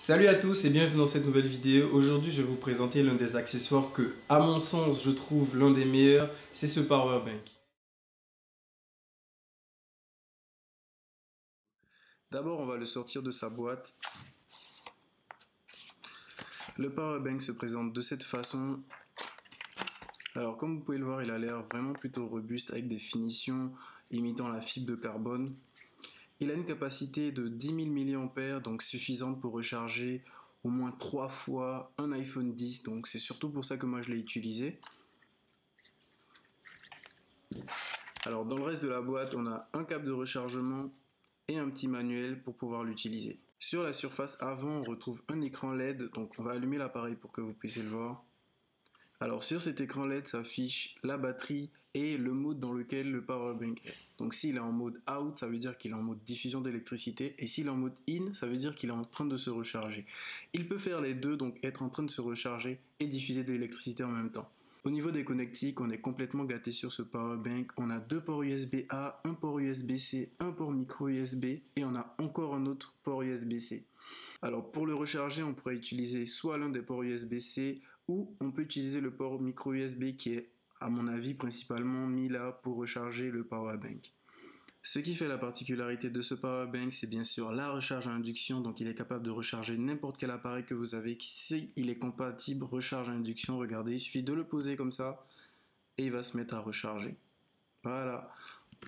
Salut à tous et bienvenue dans cette nouvelle vidéo. Aujourd'hui, je vais vous présenter l'un des accessoires que, à mon sens, je trouve l'un des meilleurs, c'est ce power bank. D'abord, on va le sortir de sa boîte. Le power bank se présente de cette façon. Alors, comme vous pouvez le voir, il a l'air vraiment plutôt robuste avec des finitions imitant la fibre de carbone. Il a une capacité de 10 000 mAh, donc suffisante pour recharger au moins 3 fois un iPhone X, donc c'est surtout pour ça que moi je l'ai utilisé. Alors dans le reste de la boîte, on a un câble de rechargement et un petit manuel pour pouvoir l'utiliser. Sur la surface avant, on retrouve un écran LED, donc on va allumer l'appareil pour que vous puissiez le voir. Alors sur cet écran LED s'affiche la batterie et le mode dans lequel le powerbank est. Donc s'il est en mode out, ça veut dire qu'il est en mode diffusion d'électricité, et s'il est en mode in, ça veut dire qu'il est en train de se recharger. Il peut faire les deux, donc être en train de se recharger et diffuser de l'électricité en même temps. Au niveau des connectiques, on est complètement gâté sur ce powerbank. On a deux ports USB-A, un port USB-C, un port micro USB et on a encore un autre port USB-C. Alors pour le recharger, on pourrait utiliser soit l'un des ports USB-C ou on peut utiliser le port micro USB qui est, à mon avis, principalement mis là pour recharger le powerbank. Ce qui fait la particularité de ce powerbank, c'est bien sûr la recharge à induction, donc il est capable de recharger n'importe quel appareil que vous avez. Si il est compatible recharge à induction, regardez, il suffit de le poser comme ça et il va se mettre à recharger. Voilà,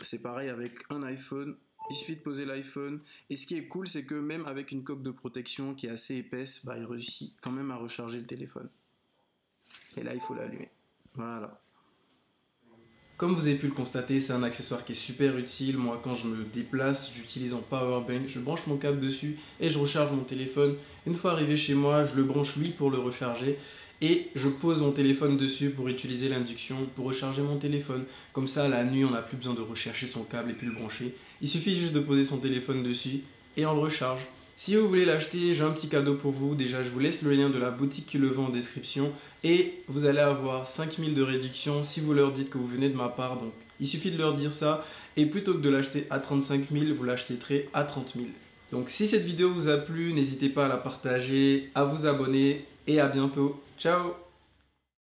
c'est pareil avec un iPhone, il suffit de poser l'iPhone, et ce qui est cool, c'est que même avec une coque de protection qui est assez épaisse, il réussit quand même à recharger le téléphone. Et là, il faut l'allumer. Voilà. Comme vous avez pu le constater, c'est un accessoire qui est super utile. Moi, quand je me déplace, j'utilise un power bank, je branche mon câble dessus et je recharge mon téléphone. Une fois arrivé chez moi, je le branche lui pour le recharger et je pose mon téléphone dessus pour utiliser l'induction pour recharger mon téléphone. Comme ça, la nuit, on n'a plus besoin de rechercher son câble et puis le brancher. Il suffit juste de poser son téléphone dessus et on le recharge. Si vous voulez l'acheter, j'ai un petit cadeau pour vous. Déjà, je vous laisse le lien de la boutique qui le vend en description. Et vous allez avoir 5 000 de réduction si vous leur dites que vous venez de ma part. Donc, il suffit de leur dire ça. Et plutôt que de l'acheter à 35 000, vous l'achèterez à 30 000. Donc, si cette vidéo vous a plu, n'hésitez pas à la partager, à vous abonner. Et à bientôt. Ciao!